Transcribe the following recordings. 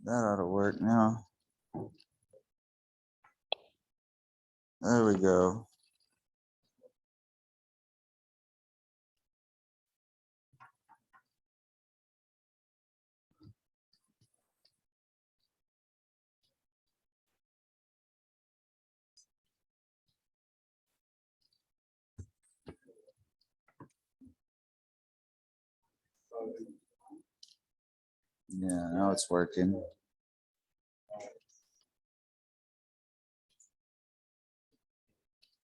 That ought to work now. There we go. Yeah, now it's working.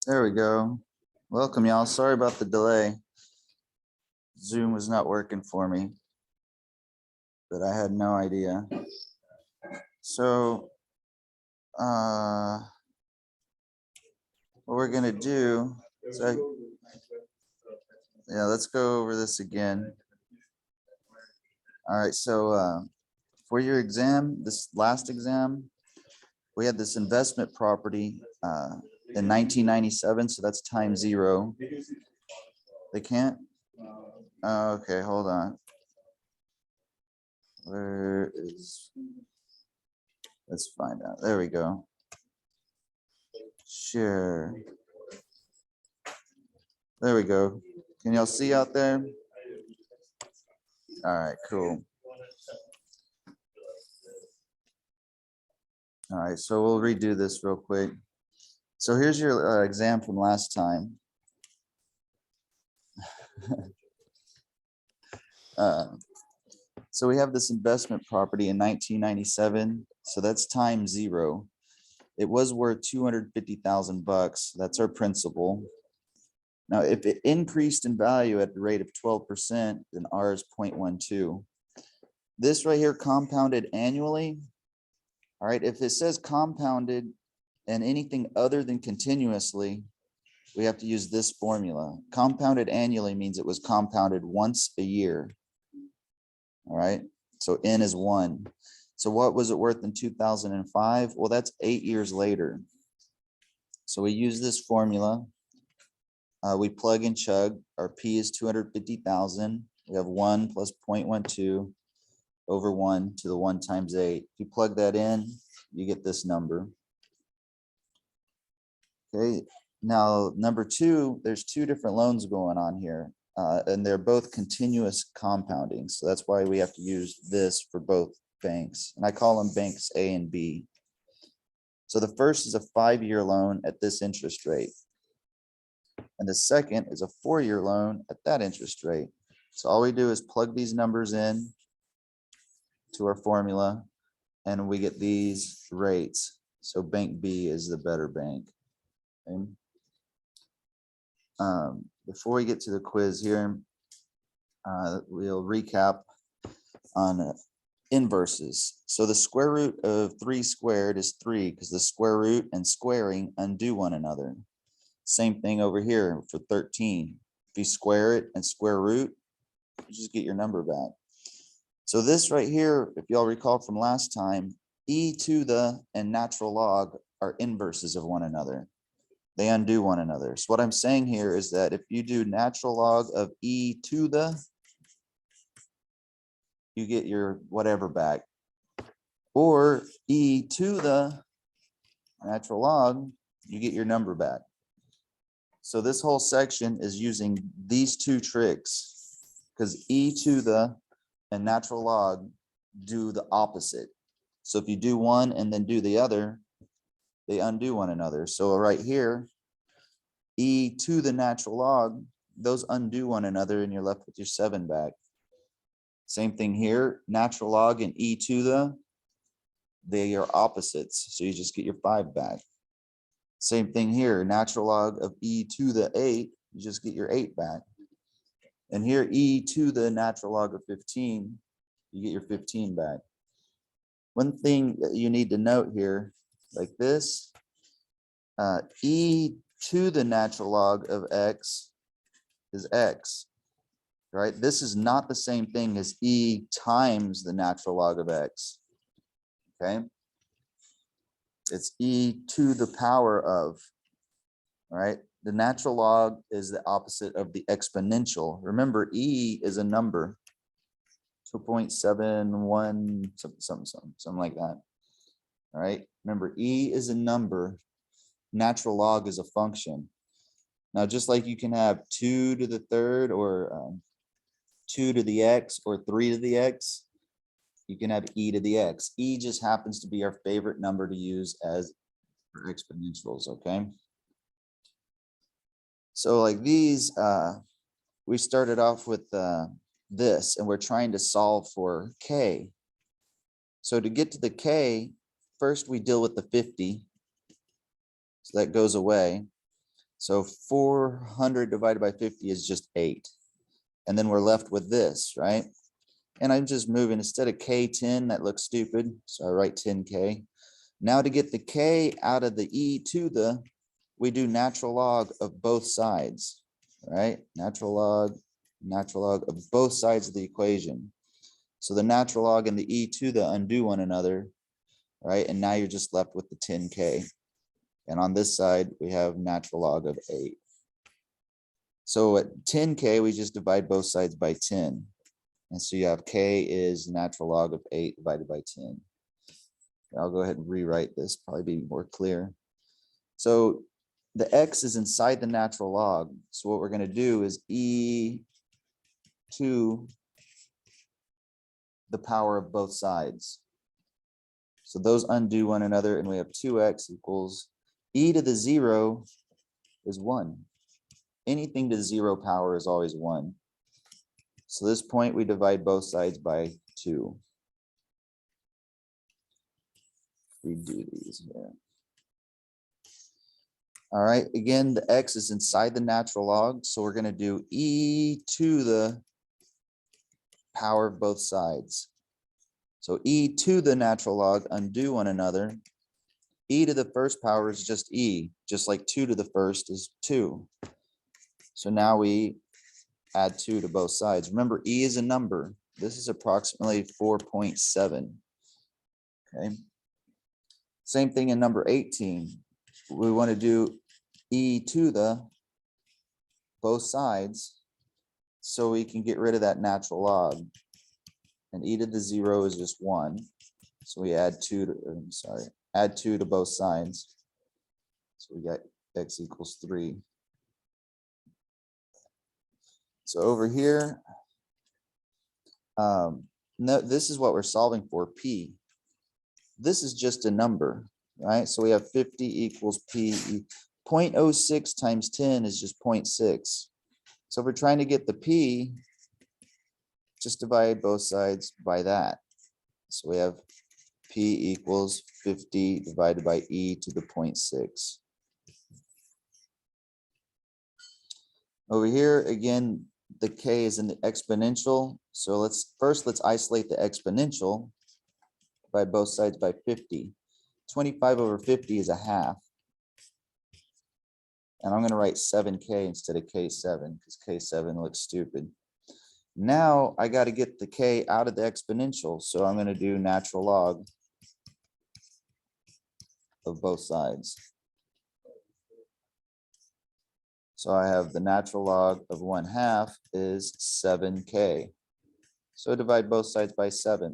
There we go. Welcome, y'all. Sorry about the delay. Zoom was not working for me, but I had no idea. So, what we're gonna do is yeah, let's go over this again. All right, so for your exam, this last exam, we had this investment property in 1997, so that's time zero. They can't? Okay, hold on. Where is, let's find out. There we go. Share. There we go. Can y'all see out there? All right, cool. All right, so we'll redo this real quick. So here's your exam from last time. So we have this investment property in 1997. So that's time zero. It was worth 250,000 bucks. That's our principal. Now, if it increased in value at the rate of 12%, then R is 0.12. This right here compounded annually. All right, if it says compounded and anything other than continuously, we have to use this formula. Compounded annually means it was compounded once a year. All right, so N is 1. So what was it worth in 2005? Well, that's 8 years later. So we use this formula. We plug and chug. Our P is 250,000. We have 1 plus 0.12 over 1 to the 1 times 8. If you plug that in, you get this number. Okay, now number 2, there's 2 different loans going on here. And they're both continuous compounding. So that's why we have to use this for both banks. And I call them banks A and B. So the first is a 5-year loan at this interest rate. And the second is a 4-year loan at that interest rate. So all we do is plug these numbers in to our formula and we get these rates. So bank B is the better bank. Okay. Before we get to the quiz here, we'll recap on inverses. So the square root of 3 squared is 3 because the square root and squaring undo one another. Same thing over here for 13. If you square it and square root, you just get your number back. So this right here, if y'all recall from last time, e to the and natural log are inverses of one another. They undo one another. So what I'm saying here is that if you do natural log of e to the, you get your whatever back. Or e to the natural log, you get your number back. So this whole section is using these 2 tricks because e to the and natural log do the opposite. So if you do one and then do the other, they undo one another. So right here, e to the natural log, those undo one another and you're left with your 7 back. Same thing here, natural log and e to the, they are opposites. So you just get your 5 back. Same thing here, natural log of e to the 8, you just get your 8 back. And here, e to the natural log of 15, you get your 15 back. One thing that you need to note here, like this, e to the natural log of x is x, right? This is not the same thing as e times the natural log of x, okay? It's e to the power of, right? The natural log is the opposite of the exponential. Remember, e is a number. 2.71, something like that. All right, remember E is a number, natural log is a function. Now, just like you can have 2 to the third or 2 to the X or 3 to the X, you can have E to the X. E just happens to be our favorite number to use as for exponentials, okay? So like these, we started off with this, and we're trying to solve for K. So to get to the K, first we deal with the 50. So that goes away. So 400 divided by 50 is just 8. And then we're left with this, right? And I'm just moving, instead of K10, that looks stupid. So I write 10K. Now to get the K out of the E to the, we do natural log of both sides, right? Natural log of both sides of the equation. So the natural log and the E to the undo one another, right? And now you're just left with the 10K. And on this side, we have natural log of 8. So at 10K, we just divide both sides by 10. And so you have K is natural log of 8 divided by 10. I'll go ahead and rewrite this, probably be more clear. So the X is inside the natural log. So what we're going to do is E to the power of both sides. So those undo one another, and we have 2x equals E to the 0 is 1. Anything to the 0 power is always 1. So this point, we divide both sides by 2. We do these here. All right, again, the X is inside the natural log. So we're going to do E to the power of both sides. So E to the natural log undo one another. E to the first power is just E, just like 2 to the first is 2. So now we add 2 to both sides. Remember, E is a number. This is approximately 4.7. Okay. Same thing in number 18. We want to do E to the both sides so we can get rid of that natural log. And E to the 0 is just 1. So we add 2 to, add 2 to both sides. So we got X equals 3. So over here, no, this is what we're solving for, P. This is just a number, right? So we have 50 equals P. 0.06 times 10 is just 0.6. So if we're trying to get the P, just divide both sides by that. So we have P equals 50 divided by E to the 0.6. Over here, again, the K is in the exponential. So let's isolate the exponential. Divide both sides by 50. 25 over 50 is a half. And I'm going to write 7K instead of K7 because K7 looks stupid. Now I got to get the K out of the exponential. So I'm going to do natural log of both sides. So I have the natural log of 1/2 is 7K. So divide both sides by 7.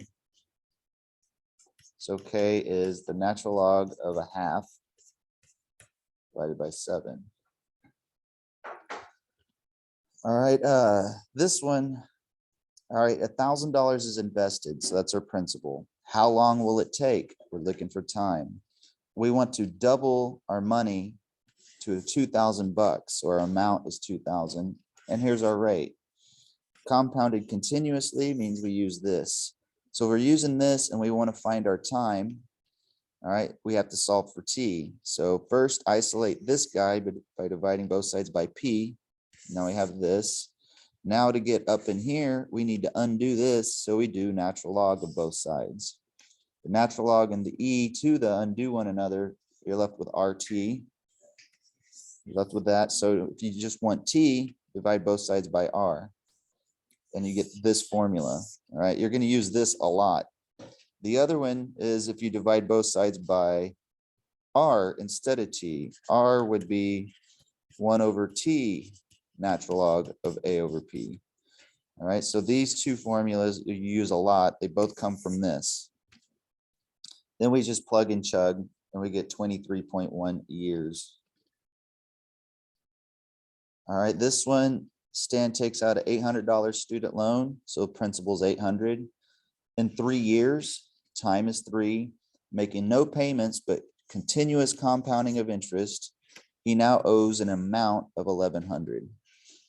So K is the natural log of 1/2 divided by 7. All right, this one, all right, $1,000 is invested. So that's our principal. How long will it take? We're looking for time. We want to double our money to $2,000, or our amount is 2,000. And here's our rate. Compounded continuously means we use this. So we're using this and we want to find our time. All right, we have to solve for T. So first isolate this guy by dividing both sides by P. Now we have this. Now to get up in here, we need to undo this. So we do natural log of both sides. The natural log and the E to the undo one another, you're left with RT. You're left with that. So if you just want T, divide both sides by R. And you get this formula. All right, you're going to use this a lot. The other one is if you divide both sides by R instead of T. R would be 1 over T natural log of A over P. All right, so these two formulas you use a lot. They both come from this. Then we just plug and chug and we get 23.1 years. All right, this one, Stan takes out an $800 student loan. So principal's 800. In 3 years, time is 3, making no payments, but continuous compounding of interest. He now owes an amount of 1,100.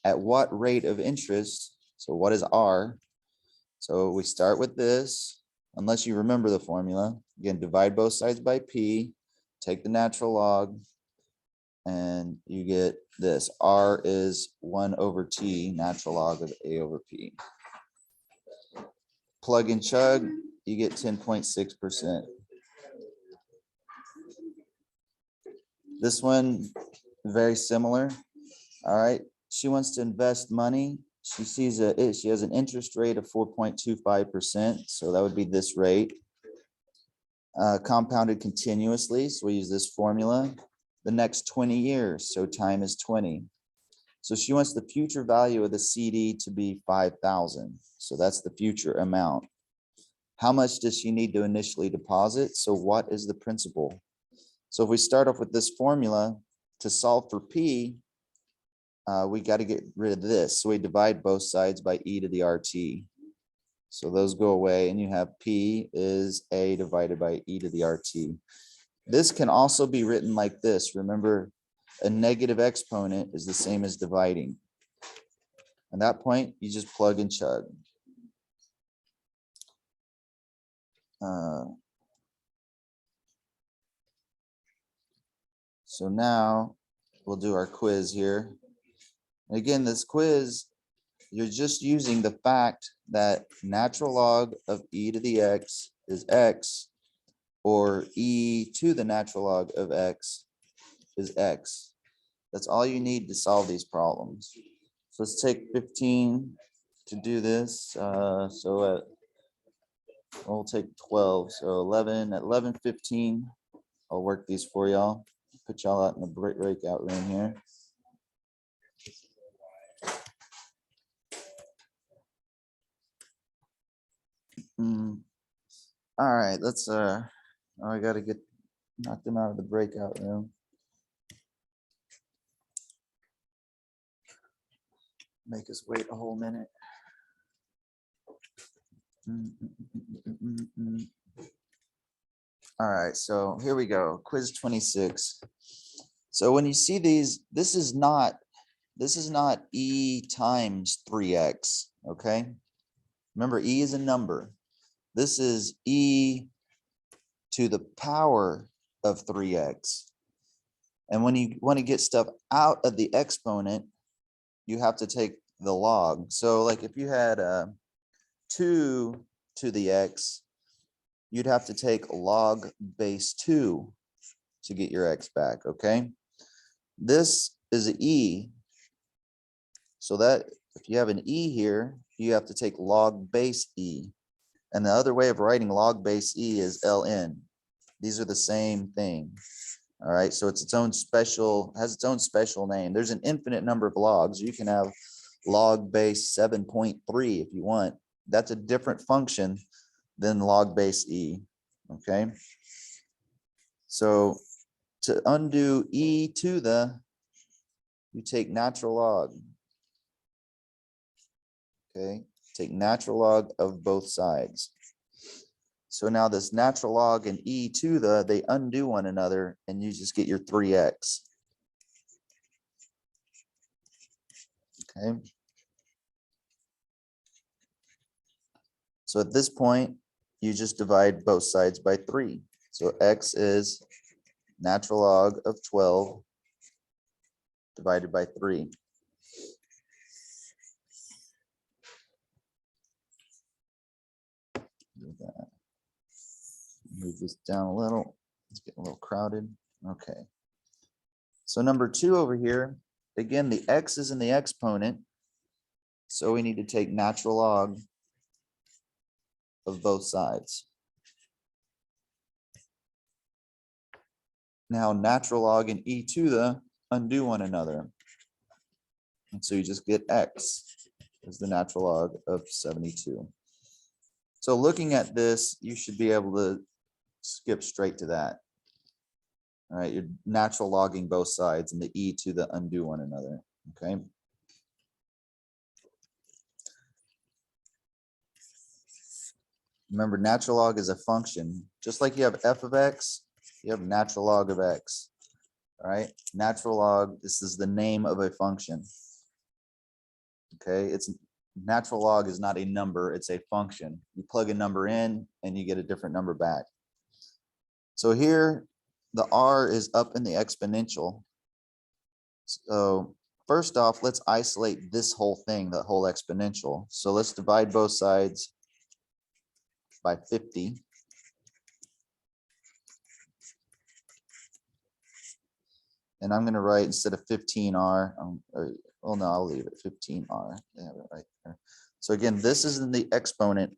At what rate of interest? So what is R? So we start with this, unless you remember the formula. Again, divide both sides by P, take the natural log, and you get this. R is 1/T, natural log of A over P. Plug and chug, you get 10.6%. This one, very similar. All right, she wants to invest money. She sees she has an interest rate of 4.25%. So that would be this rate. Compounded continuously. So we use this formula. The next 20 years. So time is 20. So she wants the future value of the CD to be 5,000. So that's the future amount. How much does she need to initially deposit? So what is the principal? So if we start off with this formula to solve for P, we got to get rid of this. So we divide both sides by e to the RT. So those go away and you have P is A divided by e to the RT. This can also be written like this. Remember, a negative exponent is the same as dividing. At that point, you just plug and chug. So now we'll do our quiz here. Again, this quiz, you're just using the fact that natural log of e to the x is x, or e to the natural log of x is x. That's all you need to solve these problems. So let's take 15 to do this. We'll take 12. So 11 at 11:15. I'll work these for y'all. Put y'all out in the breakout room here. All right, let's I gotta knock them out of the breakout room. Make us wait a whole minute. All right, so here we go. Quiz 26. So when you see these, this is not e times 3x, okay? Remember, e is a number. This is e to the power of 3x. And when you want to get stuff out of the exponent, you have to take the log. So like if you had 2 to the x, you'd have to take log base 2 to get your x back, okay? This is an e. So that if you have an e here, you have to take log base e. And the other way of writing log base e is ln. These are the same thing. All right, so it's its own special, has its own special name. There's an infinite number of logs. You can have log base 7.3 if you want. That's a different function than log base e, okay? So to undo e to the, you take natural log, okay? Take natural log of both sides. So now this natural log and e to the, they undo one another and you just get your 3x. Okay. So at this point, you just divide both sides by 3. So x is natural log of 12 divided by 3. Do that. Move this down a little. It's getting a little crowded. Okay. So number 2 over here, again, the x is in the exponent. So we need to take natural log of both sides. Now natural log and e to the undo one another. And so you just get x. is the natural log of 72. So looking at this, you should be able to skip straight to that. All right, you're natural logging both sides and the e to the undo one another, okay? Remember, natural log is a function. Just like you have f of x, you have natural log of x. All right, natural log, this is the name of a function. Okay, it's natural log is not a number, it's a function. You plug a number in and you get a different number back. So here, the r is up in the exponential. So first off, let's isolate this whole thing, the whole exponential. So let's divide both sides by 50. And I'm going to write, instead of 15r, well, no, I'll leave it 15r. They have it right there. So again, this is in the exponent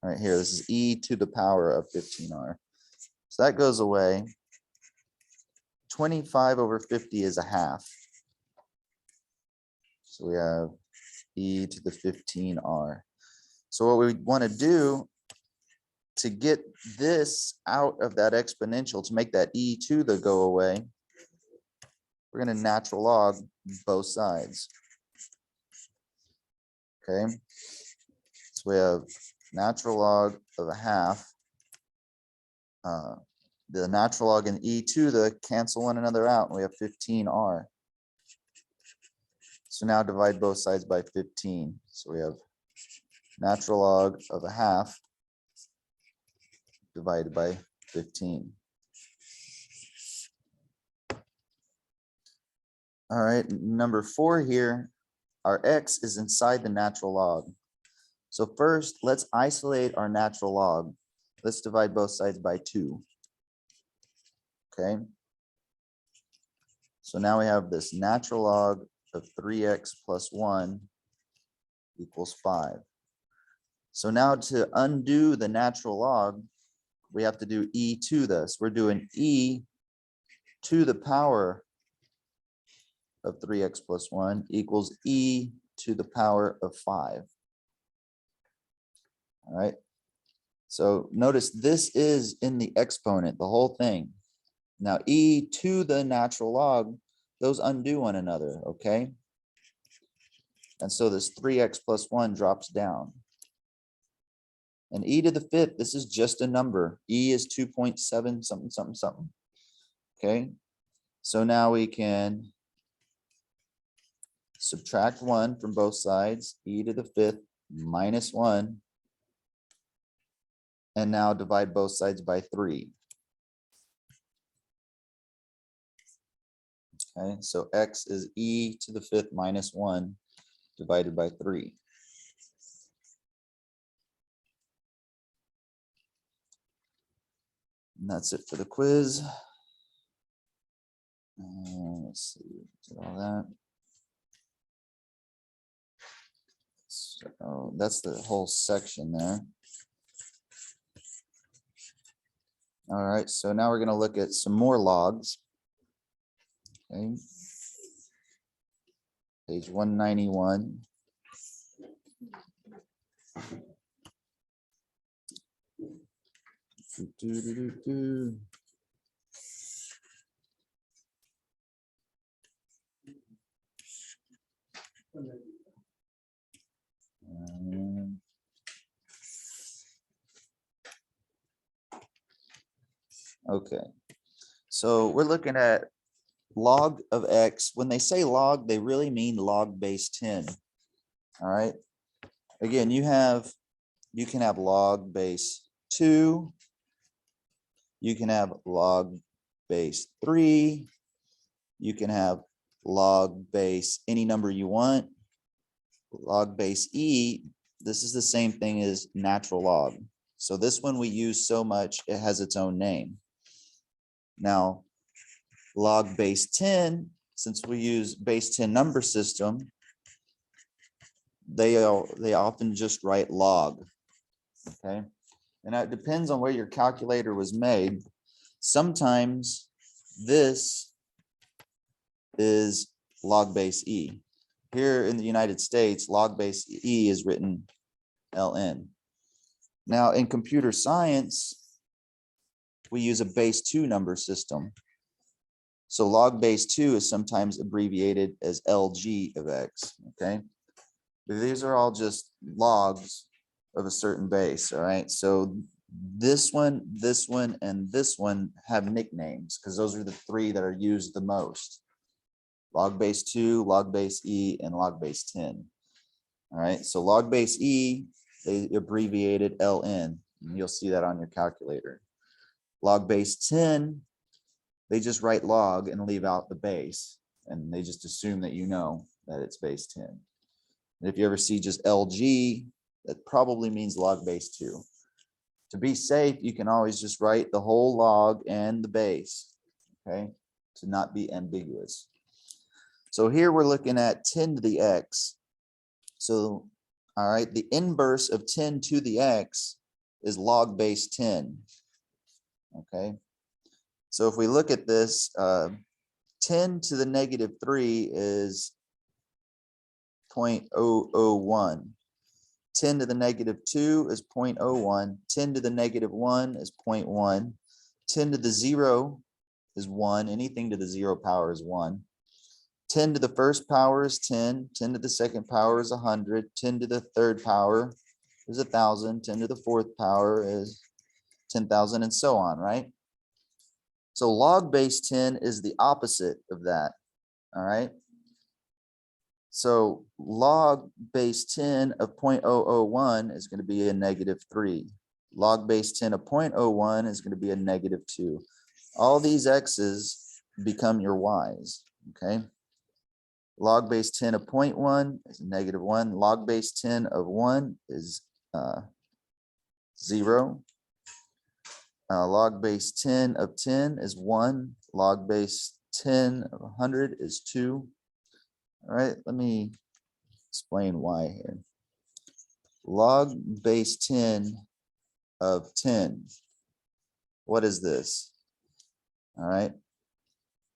right here. This is e to the power of 15r. So that goes away. 25 over 50 is a half. So we have e to the 15r. So what we want to do to get this out of that exponential, to make that e to the go away, we're going to natural log both sides. Okay, so we have natural log of a half. The natural log and e to the cancel one another out, and we have 15r. So now divide both sides by 15. So we have natural log of a half divided by 15. All right, number 4 here, our x is inside the natural log. So first, let's isolate our natural log. Let's divide both sides by 2. Okay. So now we have this natural log of 3x plus 1 equals 5. So now to undo the natural log, we have to do e to this. We're doing e to the power of 3x plus 1 equals e to the power of 5. All right. So notice this is in the exponent, the whole thing. Now e to the natural log, those undo one another, okay? And so this 3x plus 1 drops down. And e to the 5th, this is just a number. E is 2.7 something, something, something. Okay, so now we can subtract 1 from both sides, e to the 5th minus 1. And now divide both sides by 3. Okay, so x is e to the 5th minus 1 divided by 3. And that's it for the quiz. Let's see, did all that. So that's the whole section there. All right, so now we're going to look at some more logs. Okay. Page 191. Okay, so we're looking at log of x. When they say log, they really mean log base 10. All right. Again, you can have log base 2. You can have log base 3. You can have log base any number you want. Log base e, this is the same thing as natural log. So this one we use so much, it has its own name. Now, log base 10, since we use base 10 number system, they often just write log. Okay, and it depends on where your calculator was made. Sometimes this is log base e. here in the United States, log base E is written ln. Now in computer science, we use a base 2 number system. So log base 2 is sometimes abbreviated as LG of x, okay? But these are all just logs of a certain base, all right? So this one, and this one have nicknames because those are the three that are used the most. Log base 2, log base E, and log base 10. All right, so log base E, they abbreviated LN. And you'll see that on your calculator. Log base 10, they just write log and leave out the base. And they just assume that you know that it's base 10. And if you ever see just LG, that probably means log base 2. To be safe, you can always just write the whole log and the base, okay, to not be ambiguous. So here we're looking at 10 to the x. So, all right, the inverse of 10 to the x is log base 10, okay? So if we look at this, 10 to the negative 3 is 0.001. 10 to the negative 2 is 0.01. 10 to the negative 1 is 0.1. 10 to the 0 is 1. Anything to the 0 power is 1. 10 to the first power is 10. 10 to the second power is 100. 10 to the third power is 1,000. 10 to the fourth power is 10,000, and so on, right? So log base 10 is the opposite of that, all right? So log base 10 of 0.001 is going to be a negative 3. Log base 10 of 0.01 is going to be a negative 2. All these x's become your y's, okay? Log base 10 of 0.1 is negative 1. Log base 10 of 1 is 0. Log base 10 of 10 is 1. Log base 10 of 100 is 2. All right, let me explain why here. Log base 10 of 10. What is this? All right.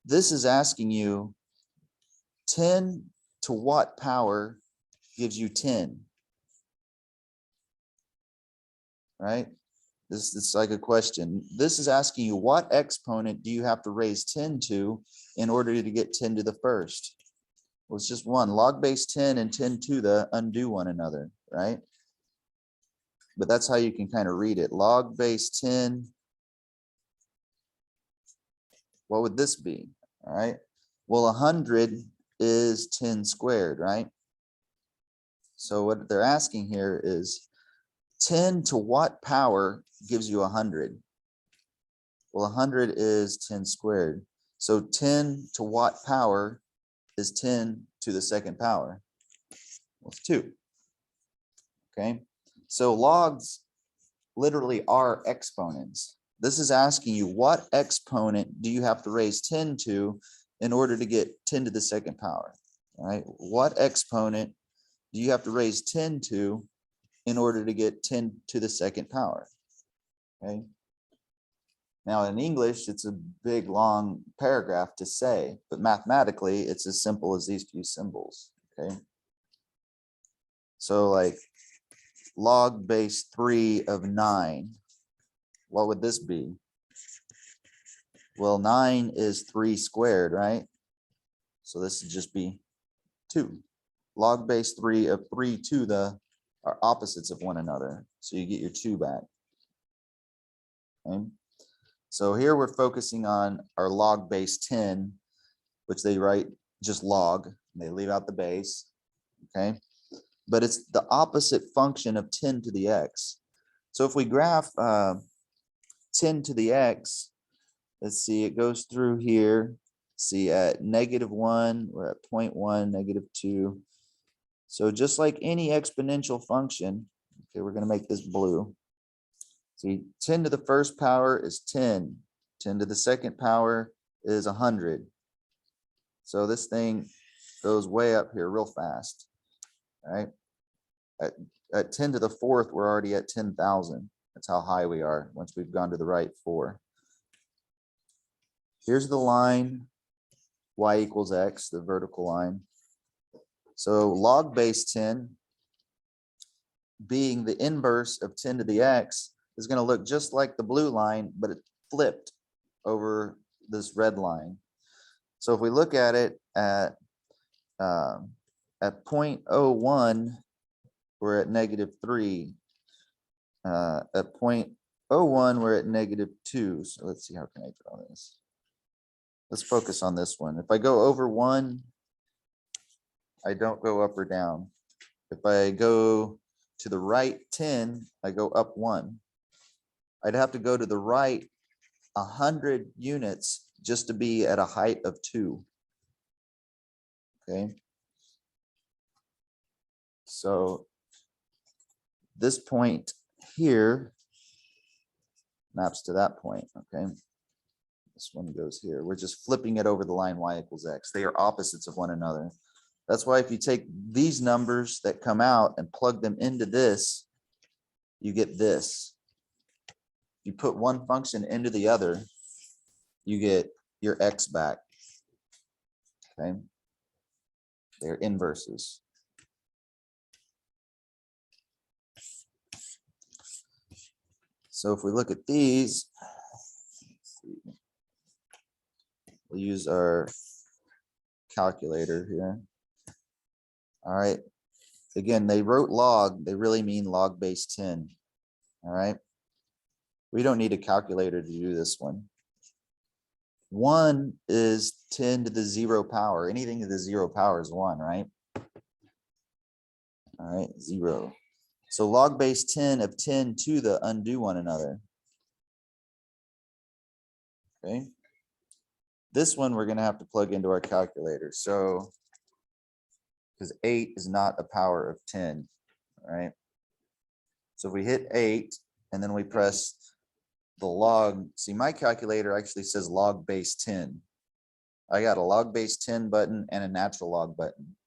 This is asking you 10 to what power gives you 10? Right? This is like a question. This is asking you what exponent do you have to raise 10 to in order to get 10 to the first? Well, it's just one. Log base 10 and 10 to the undo one another, right? But that's how you can kind of read it. Log base 10. What would this be? All right. Well, 100 is 10 squared, right? So what they're asking here is 10 to what power gives you 100? Well, 100 is 10 squared. So 10 to what power is 10 to the second power? Well, it's 2. Okay, so logs literally are exponents. This is asking you what exponent do you have to raise 10 to in order to get 10 to the second power? All right, what exponent do you have to raise 10 to in order to get 10 to the second power? Okay. Now in English, it's a big long paragraph to say, but mathematically, it's as simple as these few symbols. Okay. So like log base 3 of 9, what would this be? Well, 9 is 3 squared, right? So this would just be 2. Log base 3 of 3 to the are opposites of one another. So you get your 2 back. Okay. So here we're focusing on our log base 10, which they write just log, and they leave out the base. Okay. But it's the opposite function of 10 to the x. So if we graph 10 to the x, let's see, it goes through here. See, at -1, we're at 0.1, -2. So just like any exponential function, okay, we're going to make this blue. See, 10 to the first power is 10. 10 to the second power is 100. So this thing goes way up here real fast. All right. At 10 to the fourth, we're already at 10,000. That's how high we are once we've gone to the right 4. Here's the line, y equals x, the vertical line. So log base 10 being the inverse of 10 to the x is going to look just like the blue line, but it flipped over this red line. So if we look at it at 0.01, we're at -3. At 0.01, we're at -2. So let's see, how can I draw this? Let's focus on this one. If I go over 1, I don't go up or down. If I go to the right 10, I go up 1. I'd have to go to the right 100 units just to be at a height of 2. Okay. So this point here maps to that point. Okay. This one goes here. We're just flipping it over the line y equals x. They are opposites of one another. That's why if you take these numbers that come out and plug them into this, you get this. You put one function into the other, you get your x back. Okay. They're inverses. So if we look at these, we'll use our calculator here. All right. Again, they wrote log, they really mean log base 10. All right. We don't need a calculator to do this one. 1 is 10 to the 0 power. Anything to the 0 power is 1, right? All right, 0. So log base 10 of 10 to the undo one another. Okay. This one we're going to have to plug into our calculator. So, because 8 is not a power of 10, all right? So if we hit 8 and then we press the log, see my calculator actually says log base 10. I got a log base 10 button and a natural log button.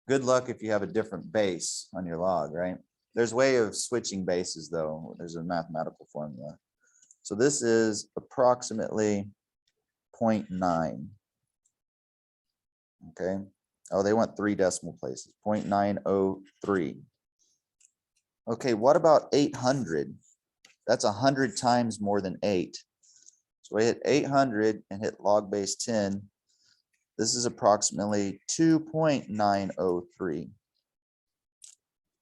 Good luck if you have a different base on your log, right? There's a way of switching bases though. There's a mathematical formula. So this is approximately 0.9. Okay. Oh, they want 3 decimal places, 0.903. Okay, what about 800? That's 100 times more than 8. So I hit 800 and hit log base 10. This is approximately 2.903.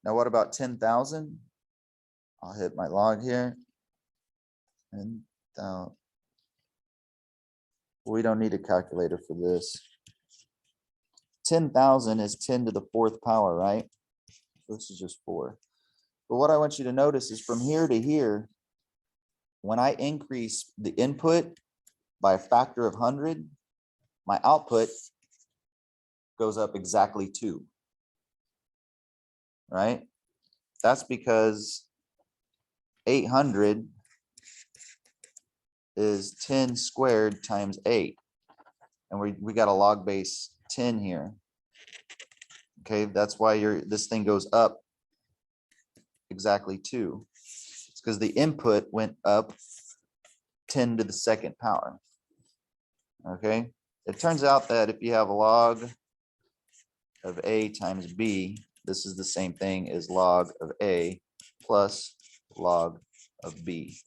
Now what about 10,000? I'll hit my log here. And we don't need a calculator for this. 10,000 is 10 to the 4th power, right? This is just 4. But what I want you to notice is from here to here, when I increase the input by a factor of 100, my output goes up exactly 2. Right? That's because 800 is 10 squared times 8. And we got a log base 10 here. Okay, that's why this thing goes up exactly 2. It's because the input went up 10 to the 2nd power. Okay, it turns out that if you have a log of a times b, this is the same thing as log of a plus log of b.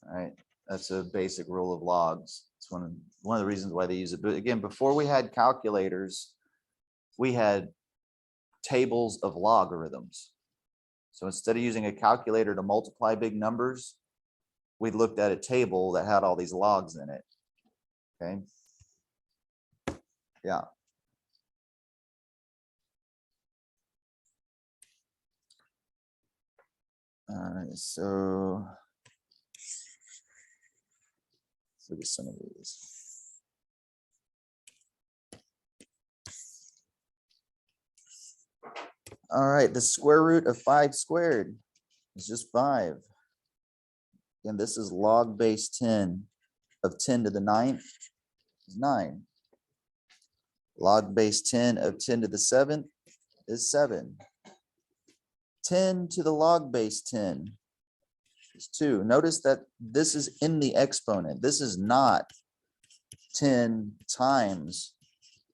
All right, that's a basic rule of logs. It's one of the reasons why they use it. But again, before we had calculators, we had tables of logarithms. So instead of using a calculator to multiply big numbers, we looked at a table that had all these logs in it. Okay. Yeah. All right, so let's look at some of these. All right, the square root of 5 squared is just 5. And this is log base 10 of 10 to the 9th is 9. Log base 10 of 10 to the 7th is 7. 10 to the log base 10 is 2. Notice that this is in the exponent. This is not 10 times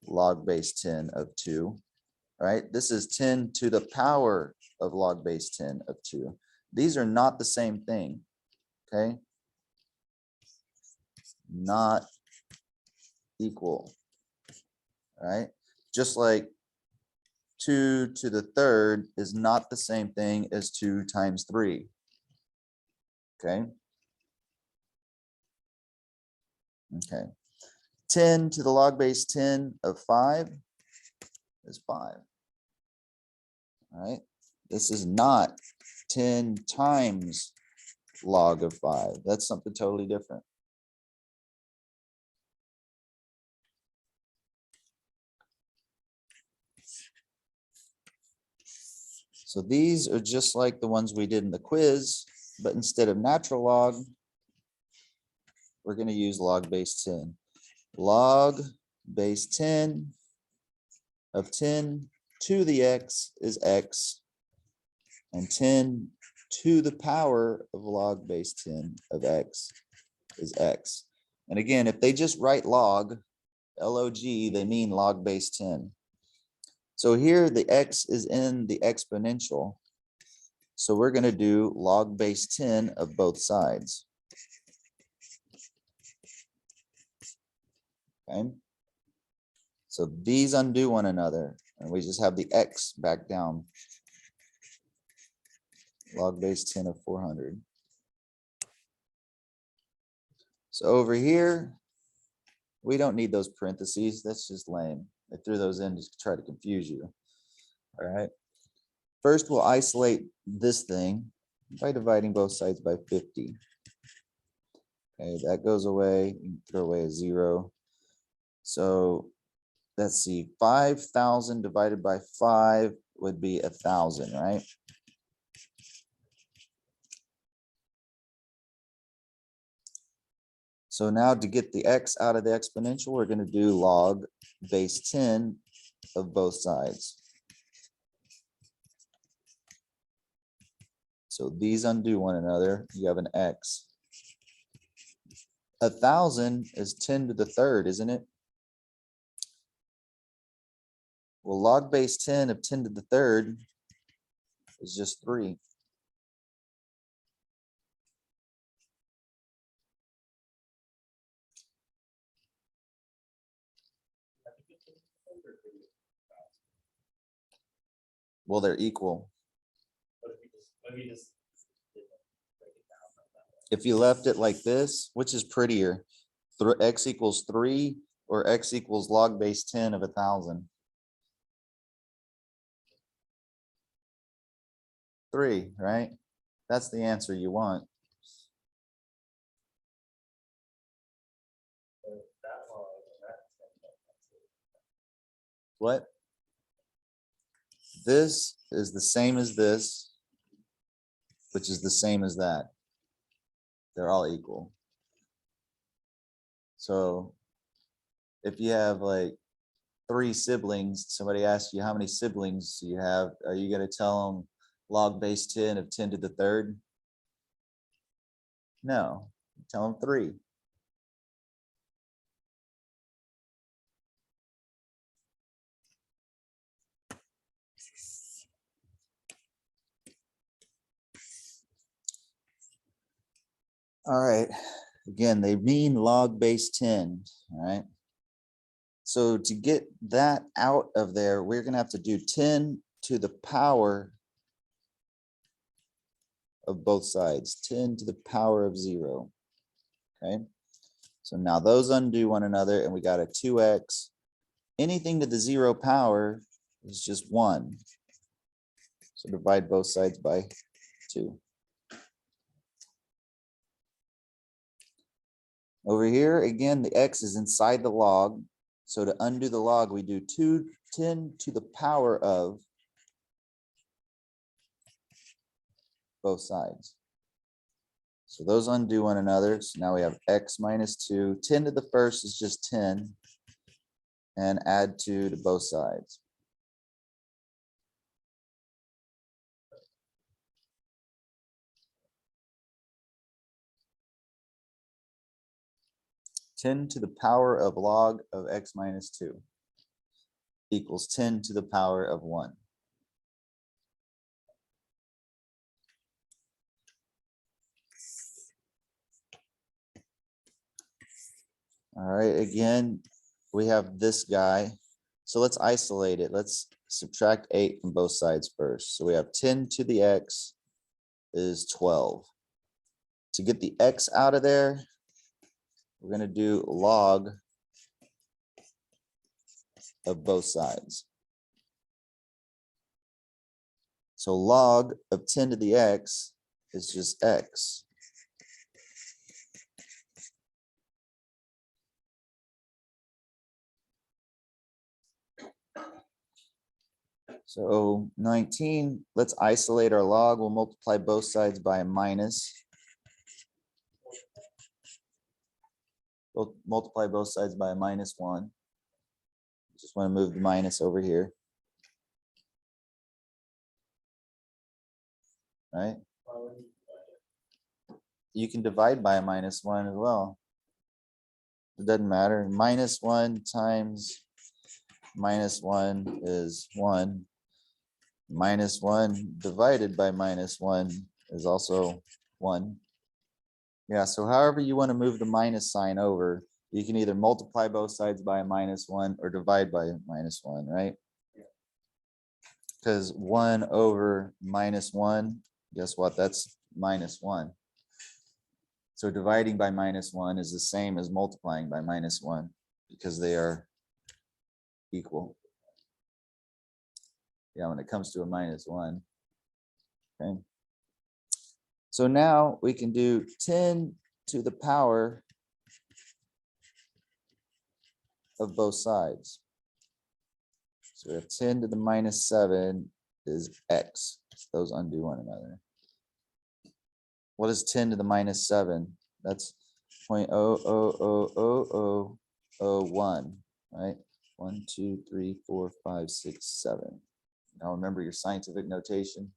log base 10 of 2. right? This is 10 to the power of log base 10 of 2. These are not the same thing, okay? Not equal, right? Just like 2 to the third is not the same thing as 2 times 3, okay? Okay. 10 to the log base 10 of 5 is 5. All right. This is not 10 times log of 5. That's something totally different. So these are just like the ones we did in the quiz, but instead of natural log, we're going to use log base 10. Log base 10 of 10 to the x is x, and 10 to the power of log base 10 of x is x. And again, if they just write log, L-O-G, they mean log base 10. So here the x is in the exponential. So we're going to do log base 10 of both sides. Okay. So these undo one another, and we just have the x back down. Log base 10 of 400. So over here, we don't need those parentheses. That's just lame. I threw those in just to try to confuse you. All right. First, we'll isolate this thing by dividing both sides by 50. Okay, that goes away. You can throw away a 0. So let's see, 5,000 divided by 5 would be 1,000, right? So now to get the x out of the exponential, we're going to do log base 10 of both sides. So these undo one another. You have an x. 1,000 is 10 to the third, isn't it? Well, log base 10 of 10 to the third is just 3. Well, they're equal. If you left it like this, which is prettier, x equals 3 or x equals log base 10 of 1,000? 3, right? That's the answer you want. What? This is the same as this, which is the same as that. They're all equal. So if you have like 3 siblings, somebody asks you how many siblings you have, are you going to tell them log base 10 of 10 to the third? No, tell them 3. All right, again, they mean log base 10, all right? So to get that out of there, we're going to have to do 10 to the power of both sides, 10 to the power of 0, okay? So now those undo one another, and we got a 2x. Anything to the 0 power is just 1. So divide both sides by 2. Over here, again, the x is inside the log. So to undo the log, we do 10 to the power of both sides. So those undo one another. So now we have x minus 2. 10 to the first is just 10. And add 2 to both sides. (10 to the power of log of x minus 2). equals 10 to the power of 1. All right, again, we have this guy. So let's isolate it. Let's subtract 8 from both sides first. So we have 10 to the x is 12. To get the x out of there, we're going to do log of both sides. So log of 10 to the x is just x. So 19, let's isolate our log. We'll multiply both sides by a minus. We'll multiply both sides by a -1. Just want to move the minus over here. Right? You can divide by a -1 as well. It doesn't matter. -1 times -1 is 1. -1 divided by -1 is also 1. Yeah, so however you want to move the minus sign over, you can either multiply both sides by a -1 or divide by a -1, right? Because 1 over -1, guess what? That's -1. So dividing by -1 is the same as multiplying by -1 because they are equal. Yeah, when it comes to a -1. Okay. So now we can do 10 to the power of both sides. So we have 10 to the -7 is x. Those undo one another. What is 10 to the -7? That's 0.0000001, right? 1, 2, 3, 4, 5, 6, 7. Now remember your scientific notation.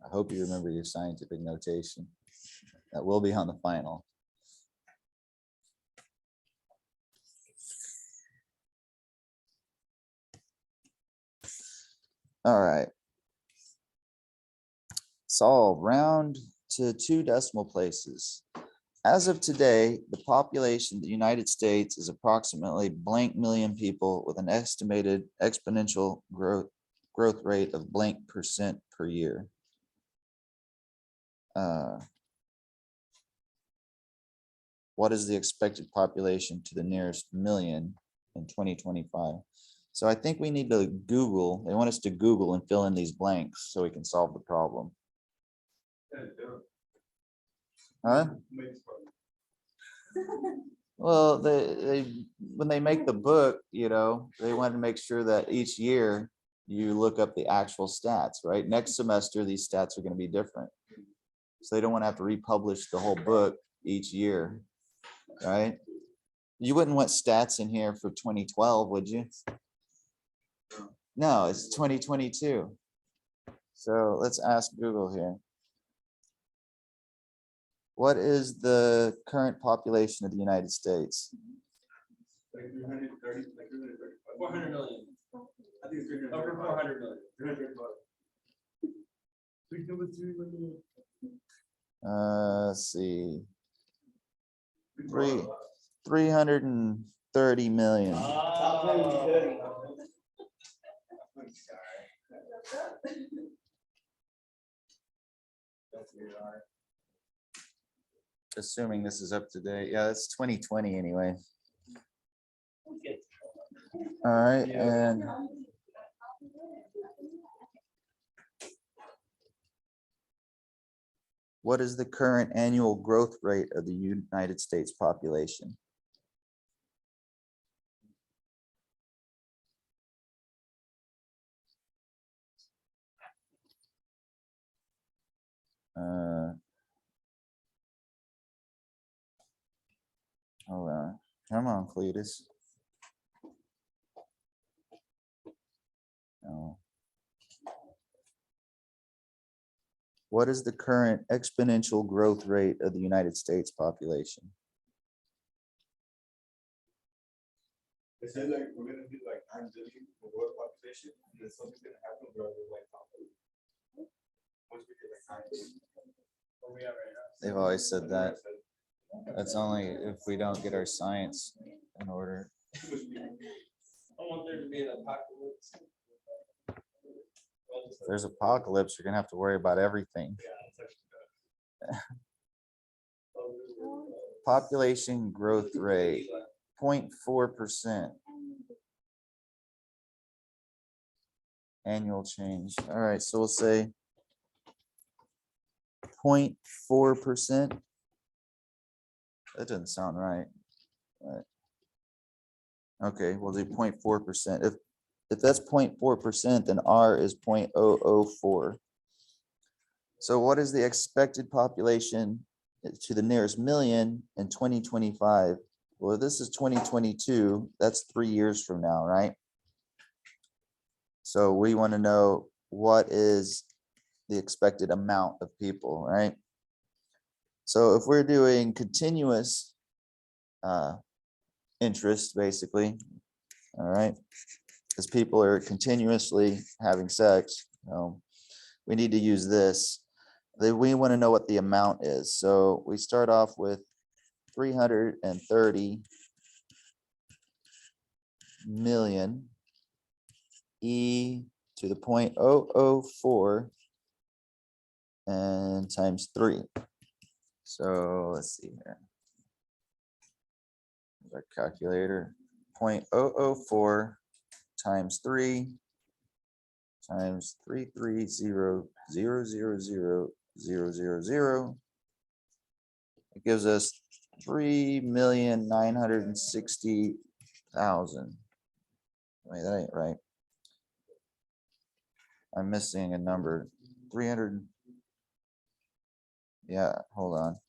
I hope you remember your scientific notation. That will be on the final. All right. Solve round to 2 decimal places. As of today, the population of the United States is approximately blank million people with an estimated exponential growth rate of blank percent per year. What is the expected population to the nearest million in 2025? So I think we need to Google. They want us to Google and fill in these blanks so we can solve the problem. Huh? Well, they when they make the book, you know, they want to make sure that each year you look up the actual stats, right? Next semester, these stats are going to be different. So they don't want to have to republish the whole book each year, right? You wouldn't want stats in here for 2012, would you? No, it's 2022. So let's ask Google here. What is the current population of the United States? 400 million. I think it's over 400 million. Let's see. 330 million. Assuming this is up to date. Yeah, it's 2020 anyway. All right, and what is the current annual growth rate of the United States population? Hold on. Come on, Cletus. No. What is the current exponential growth rate of the United States population? They said like we're gonna hit like 9 billion for world population, and then something's gonna happen where we're like top eight. Once we hit like 9 billion. Where we at right now? They've always said that. That's only if we don't get our science in order. I want there to be an apocalypse. If there's apocalypse, you're gonna have to worry about everything. Population growth rate, 0.4%. Annual change. All right, so we'll say 0.4%. That doesn't sound right. Right. Okay, we'll do 0.4%. If that's 0.4%, then R is 0.004. So what is the expected population to the nearest million in 2025? Well, this is 2022. That's 3 years from now, right? So we want to know what is the expected amount of people, right? So if we're doing continuous interest, basically, all right, because people are continuously having sex, we need to use this. We want to know what the amount is. So we start off with 330 million e to the 0.004 and times 3. So let's see here. Our calculator, 0.004 times 3 times 330,000,000. It gives us 3,960,000. Wait, that ain't right. I'm missing a number. 300. Yeah, hold on.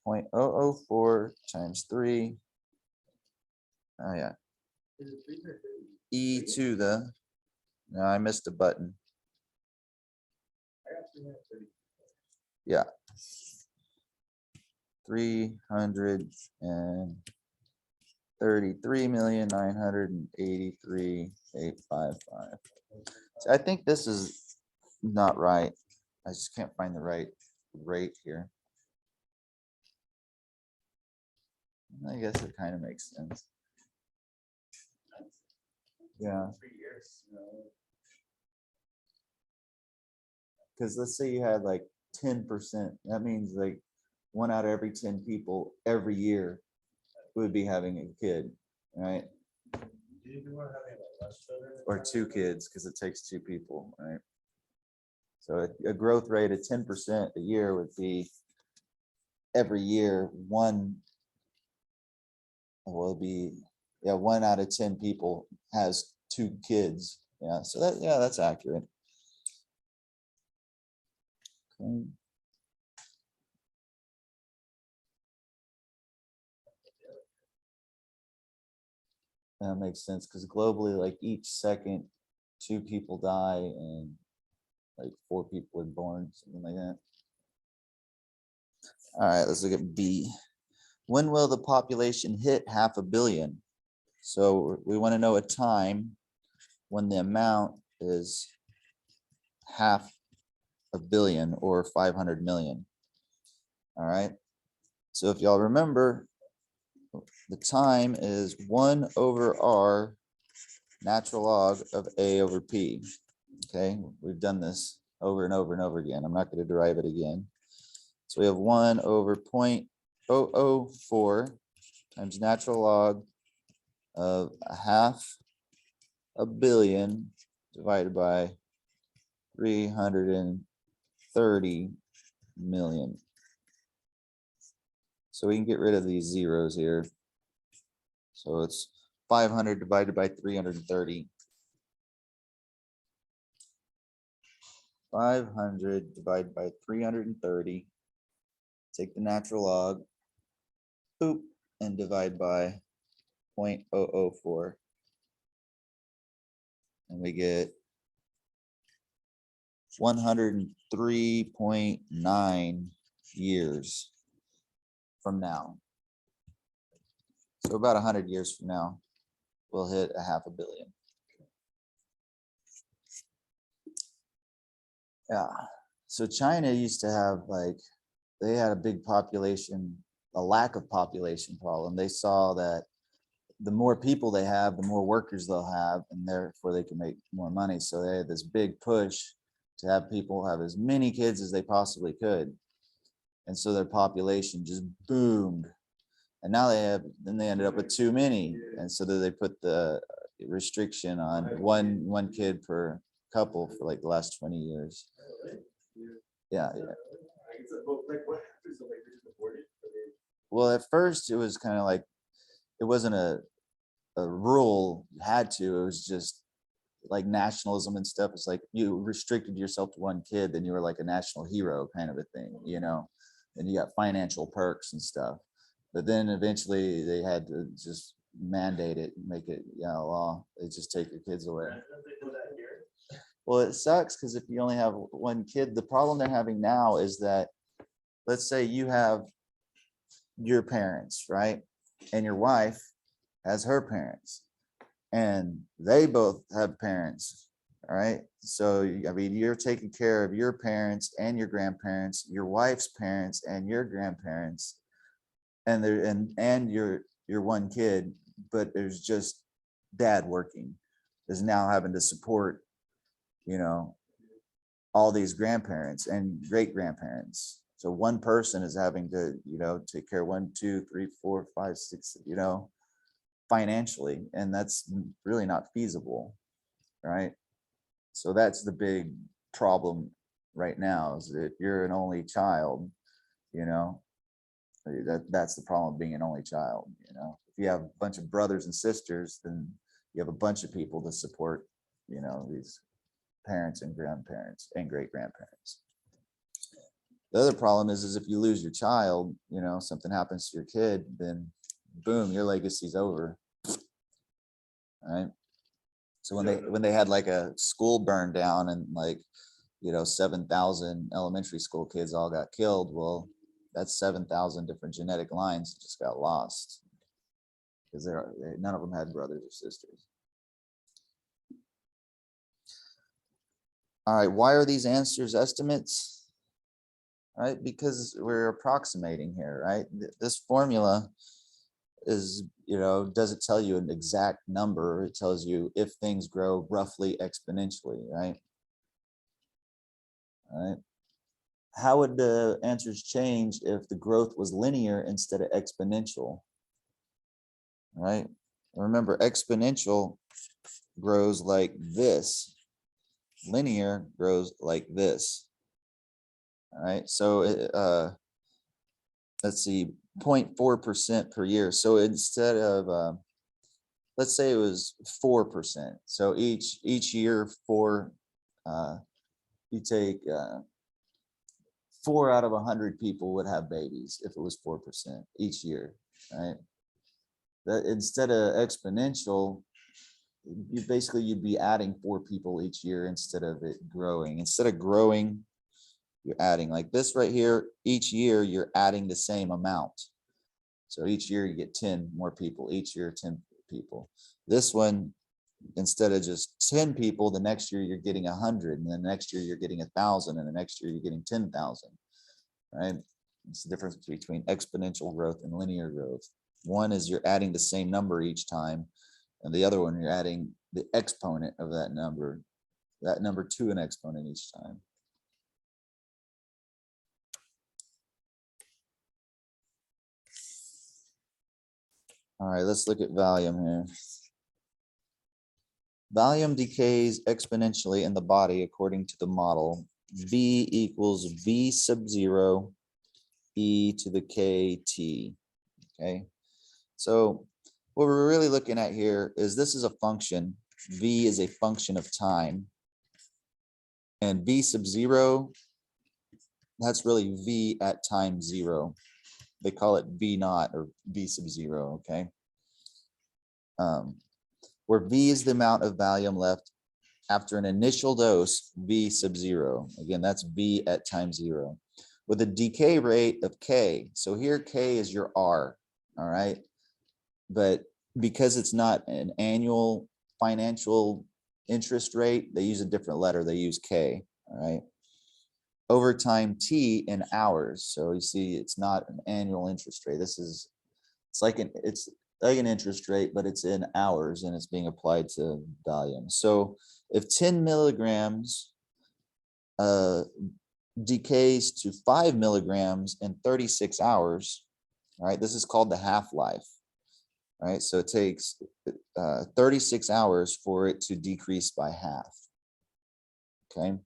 0.004 times 3. Oh yeah. E to the. No, I missed a button. Yeah. 333,983,855. So I think this is not right. I just can't find the right rate here. I guess it kind of makes sense. Yeah. 3 years. Because let's say you had like 10%, that means like 1 out of every 10 people every year would be having a kid, right? Do you want having like less children? Or 2 kids, because it takes 2 people, right? So a growth rate of 10% a year would be every year 1 will be, 1 out of 10 people has 2 kids. Yeah, so that's accurate. Okay. That makes sense, because globally, like each second, 2 people die and like 4 people are born, something like that. All right, let's look at B. When will the population hit 500 million? So we want to know a time when the amount is 500 million or 500 million. All right. So if y'all remember, the time is 1 over R natural log of A over P. Okay, we've done this over and over and over again. I'm not going to derive it again. So we have 1 over 0.004 times natural log of 500 million divided by 330 million. So we can get rid of these zeros here. So it's 500 divided by 330. 500 divided by 330. Take the natural log, boop, and divide by 0.004. And we get 103.9 years from now. So about 100 years from now, we'll hit a 500 million. Yeah. So China used to have they had a big population, a lack of population problem. They saw that the more people they have, the more workers they'll have, and therefore they can make more money. So they had this big push to have people have as many kids as they possibly could. And so their population just boomed. And now then they ended up with too many. And so then they put the restriction on one kid per couple for like the last 20 years. Yeah. Well, at first it was kind of like, it wasn't a rule you had to, it was just like nationalism and stuff. It's like you restricted yourself to one kid, then you were like a national hero kind of a thing, and you got financial perks and stuff. But then eventually they had to just mandate it, make it law. They just take your kids away. Well, it sucks because if you only have one kid, the problem they're having now is that, let's say you have your parents, right? And your wife has her parents, and they both have parents, all right? So, I mean, you're taking care of your parents and your grandparents, your wife's parents and your grandparents, and your one kid, but there's just dad working, is now having to support, all these grandparents and great grandparents. So one person is having to, take care of 1, 2, 3, 4, 5, 6, financially, and that's really not feasible, right? So that's the big problem right now, is that if you're an only child, that's the problem of being an only child. If you have a bunch of brothers and sisters, then you have a bunch of people to support, these parents and grandparents and great grandparents. The other problem is if you lose your child, something happens to your kid, then boom, your legacy's over. All right. So when they had like a school burned down and 7,000 elementary school kids all got killed, well, that's 7,000 different genetic lines that just got lost because none of them had brothers or sisters. All right, why are these answers estimates? All right, because we're approximating here, right? This formula is, doesn't tell you an exact number. It tells you if things grow roughly exponentially, right? All right. How would the answers change if the growth was linear instead of exponential? All right. Remember, exponential grows like this. Linear grows like this. All right. So let's see, 0.4% per year. So instead of let's say it was 4%. So each year you take 4 out of 100 people would have babies if it was 4% each year, right? That instead of exponential, you'd be adding 4 people each year instead of it growing. Instead of growing, you're adding like this right here. Each year you're adding the same amount. So each year you get 10 more people, each year 10 people. This one, instead of just 10 people, the next year you're getting 100, and the next year you're getting 1,000, and the next year you're getting 10,000, right? It's the difference between exponential growth and linear growth. One is you're adding the same number each time, and the other one you're adding the exponent of that number to an exponent each time. All right, let's look at volume here. Volume decays exponentially in the body according to the model. V equals V sub 0 e to the kt. Okay, so what we're really looking at here is this is a function. V is a function of time, and V sub 0, that's really V at time 0. They call it V naught or V sub 0. Okay, where V is the amount of volume left after an initial dose, V sub 0. Again, that's V at time 0. With a decay rate of K. So here K is your R, all right? But because it's not an annual financial interest rate, they use a different letter. They use K, all right? Over time T in hours. So you see, it's not an annual interest rate. It's like an interest rate, but it's in hours and it's being applied to volume. So if 10 milligrams decays to 5 milligrams in 36 hours, all right, this is called the half-life. All right, so it takes 36 hours for it to decrease by half. Okay.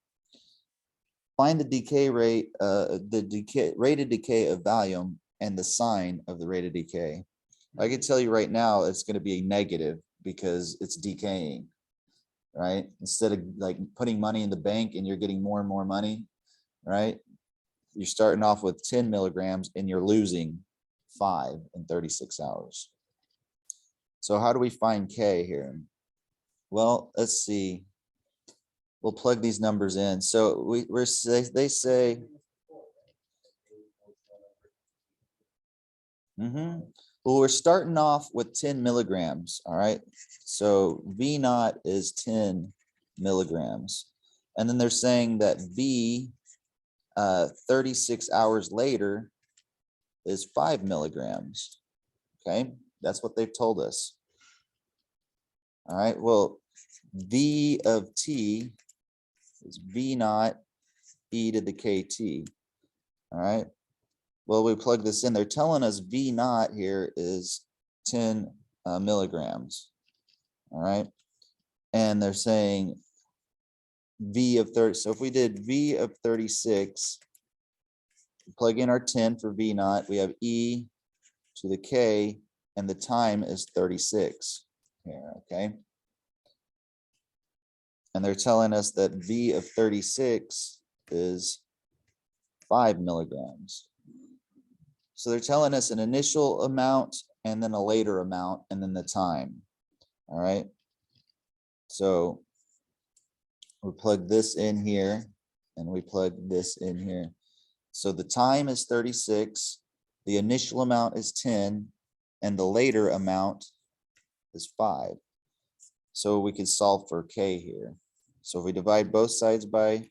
Find the decay rate, rated decay of volume and the sign of the rate of decay. I can tell you right now, it's going to be a negative because it's decaying, right? Instead of like putting money in the bank and you're getting more and more money, right? You're starting off with 10 milligrams and you're losing 5 in 36 hours. So how do we find K here? Well, let's see. We'll plug these numbers in. So they say, well, we're starting off with 10 milligrams. All right. So V naught is 10 milligrams. And then they're saying that V 36 hours later is 5 milligrams. Okay. That's what they've told us. All right. Well, V of T is V naught e to the KT. All right. Well, we plug this in. They're telling us V naught here is 10 milligrams. All right. And they're saying V of 30. So if we did V of 36, plug in our 10 for V naught, we have E to the K, and the time is 36 here. Okay. And they're telling us that V of 36 is 5 milligrams. So they're telling us an initial amount and then a later amount and then the time. All right. So we plug this in here and we plug this in here. So the time is 36. The initial amount is 10 and the later amount is 5. So we can solve for K here. So if we divide both sides by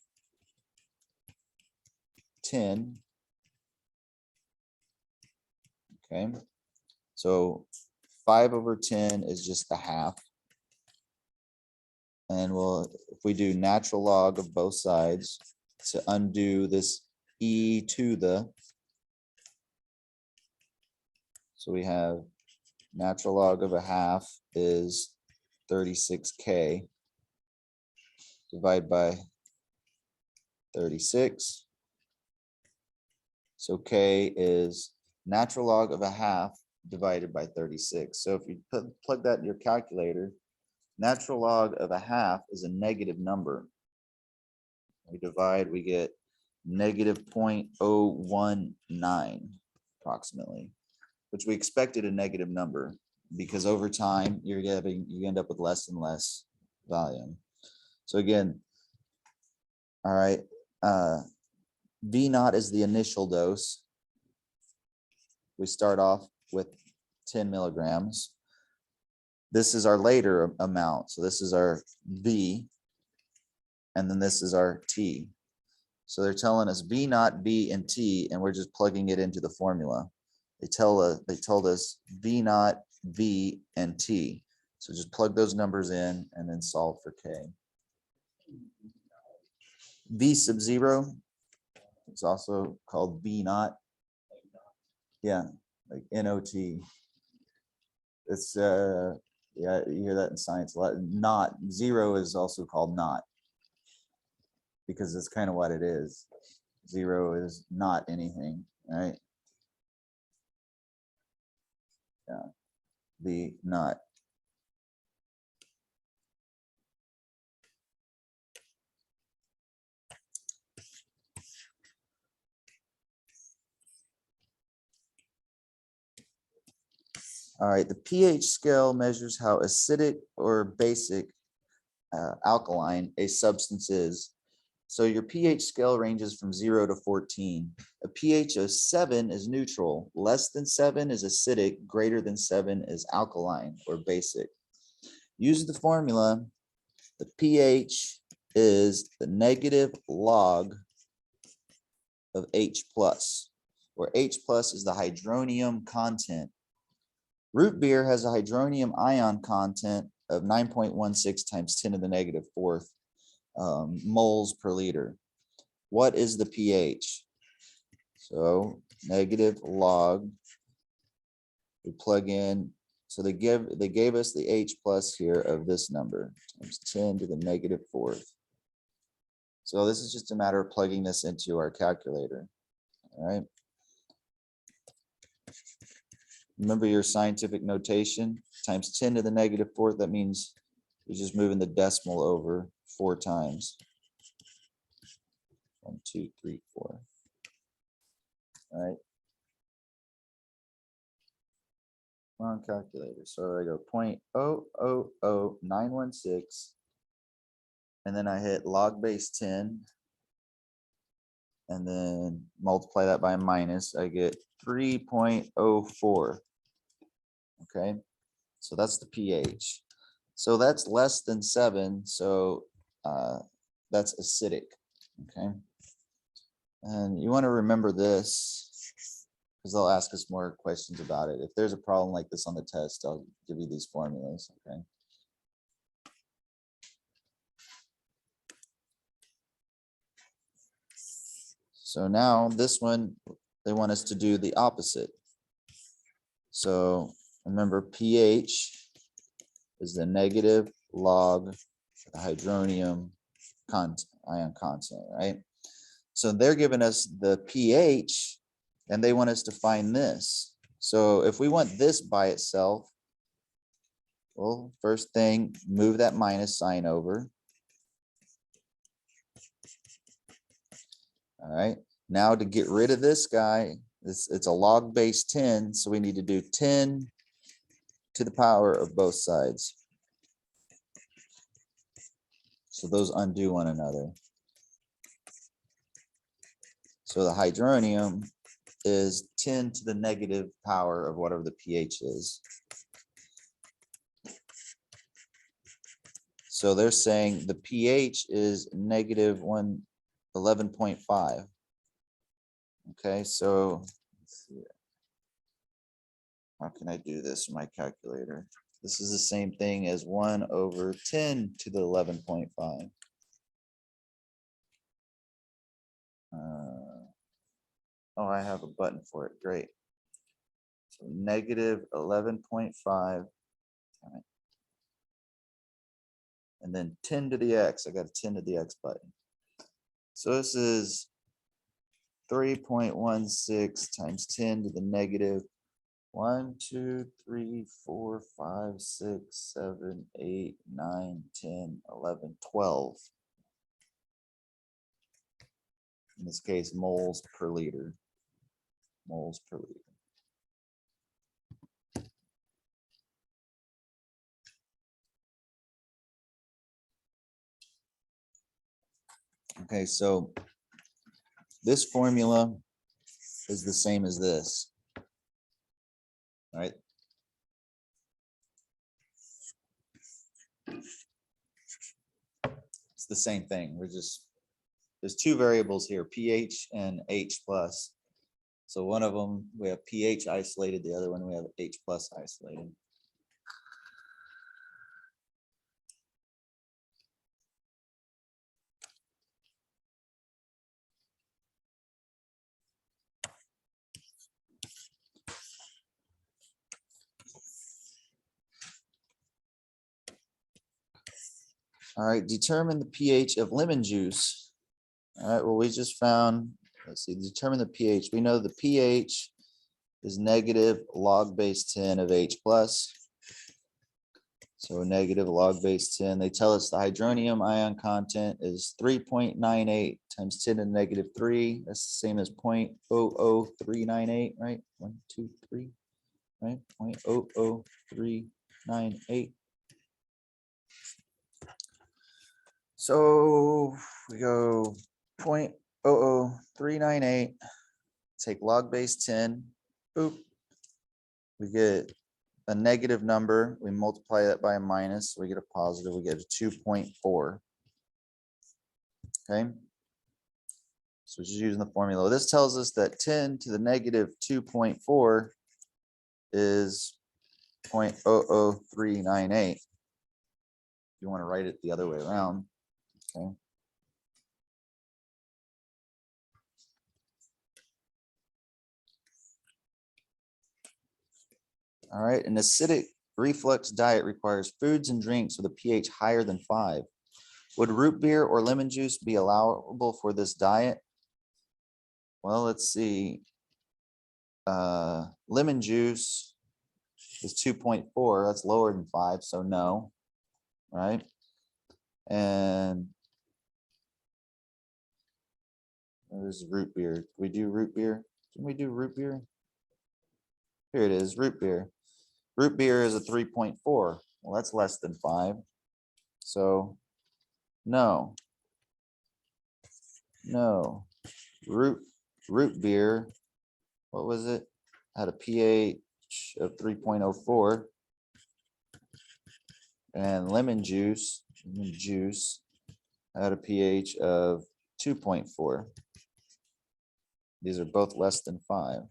10, okay, so 5 over 10 is just a half. And if we do natural log of both sides to undo this e to the, so we have natural log of a half is 36K. Divide by 36. So K is natural log of a half divided by 36. So if you plug that in your calculator, natural log of a half is a negative number. We divide, we get negative 0.019 approximately, which we expected a negative number because over time you end up with less and less volume. So again, all right, V naught is the initial dose. We start off with 10 milligrams. This is our later amount. So this is our V, and then this is our T. So they're telling us V naught, V, and T, and we're just plugging it into the formula. They told us V naught, V, and T. So just plug those numbers in and then solve for K. V sub 0, it's also called V naught. Yeah, like NOT. It's yeah, you hear that in science a lot. Not 0 is also called not, because it's kind of what it is. 0 is not anything, right? Yeah, V naught. All right, the pH scale measures how acidic or basic alkaline a substance is. So your pH scale ranges from 0 to 14. A pH of 7 is neutral, less than 7 is acidic, greater than 7 is alkaline or basic. Use the formula. The pH is the negative log of H plus, where H plus is the hydronium content. Root beer has a hydronium ion content of 9.16 times 10 to the negative fourth moles per liter. What is the pH? So negative log, we plug in, so they gave us the H plus here of this number, times 10 to the negative fourth. So this is just a matter of plugging this into our calculator, all right? Remember your scientific notation, times 10 to the negative fourth, that means you're just moving the decimal over 4 times. 1, 2, 3, 4. All right. Come on, calculator. So I go 0.000916, and then I hit log base 10, and then multiply that by a minus, I get 3.04. Okay, so that's the pH. So that's less than 7, so that's acidic. Okay, and you want to remember this because they'll ask us more questions about it. If there's a problem like this on the test, I'll give you these formulas. Okay. So now this one, they want us to do the opposite. So remember, pH is the negative log of the hydronium ion content, right? So they're giving us the pH and they want us to find this. So if we want this by itself, well, first thing, move that minus sign over. All right, now to get rid of this guy, it's a log base 10, so we need to do 10 to the power of both sides. So those undo one another. So the hydronium is 10 to the negative power of whatever the pH is. So they're saying the pH is negative 11.5. Okay, so let's see. How can I do this in my calculator? This is the same thing as 1 over 10 to the 11.5. Oh, I have a button for it. Great. So negative 11.5. And then 10 to the x. I got a 10 to the x button. So this is 3.16 times 10 to the negative 1, 2, 3, 4, 5, 6, 7, 8, 9, 10, 11, 12. In this case, moles per liter. Moles per liter. Okay, so this formula is the same as this. All right. It's the same thing. There's two variables here, pH and H plus. So one of them, we have pH isolated, the other one we have H plus isolated. All right, determine the pH of lemon juice. All right, well, we just found, let's see, determine the pH. We know the pH is negative log base 10 of H plus. So negative log base 10. They tell us the hydronium ion content is 3.98 times 10 to the negative 3. That's the same as 0.00398, right? 1, 2, 3, right? 0.00398. So we go 0.00398, take log base 10, boop. We get a negative number, we multiply that by a minus, we get a positive, we get a 2.4. Okay. So just using the formula. This tells us that 10 to the negative 2.4 is 0.00398. If you want to write it the other way around. Okay. All right, an acidic reflux diet requires foods and drinks with a pH higher than 5. Would root beer or lemon juice be allowable for this diet? Well, let's see. Lemon juice is 2.4. That's lower than 5, so no. Right? And there's root beer. Did we do root beer? Didn't we do root beer? Here it is, root beer. Root beer is a 3.4. Well, that's less than 5. So no. No. Root beer, what was it? Had a pH of 3.04. And lemon juice had a pH of 2.4. These are both less than 5.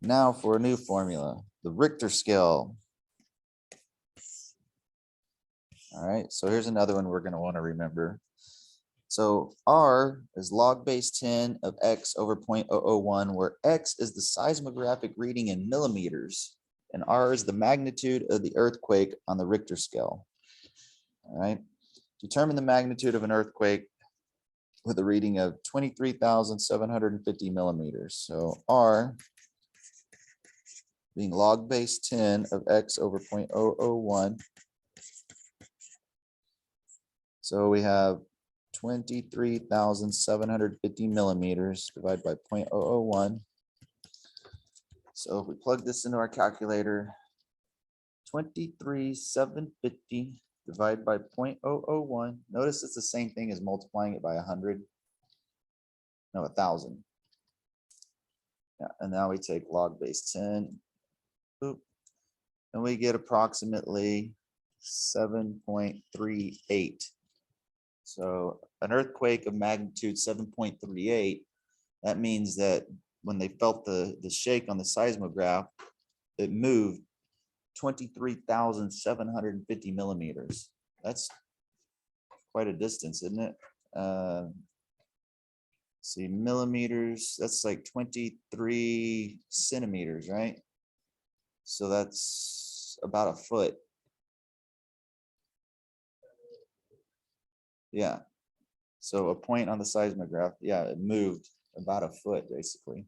Now for a new formula, the Richter scale. All right, so here's another one we're going to want to remember. So R is log base 10 of X over 0.001, where X is the seismographic reading in millimeters, and R is the magnitude of the earthquake on the Richter scale. All right, determine the magnitude of an earthquake with a reading of 23,750 millimeters. So R being log base 10 of X over 0.001. So we have 23,750 millimeters divided by 0.001. So if we plug this into our calculator, 23,750 divided by 0.001. Notice it's the same thing as multiplying it by 100. No, 1,000. Yeah, and now we take log base 10. Boop, and we get approximately 7.38. So an earthquake of magnitude 7.38, that means that when they felt the shake on the seismograph, it moved 23,750 millimeters. That's quite a distance, isn't it? See, millimeters, that's like 23 centimeters, right? So that's about a foot. Yeah. So a point on the seismograph, yeah, it moved about a foot, basically.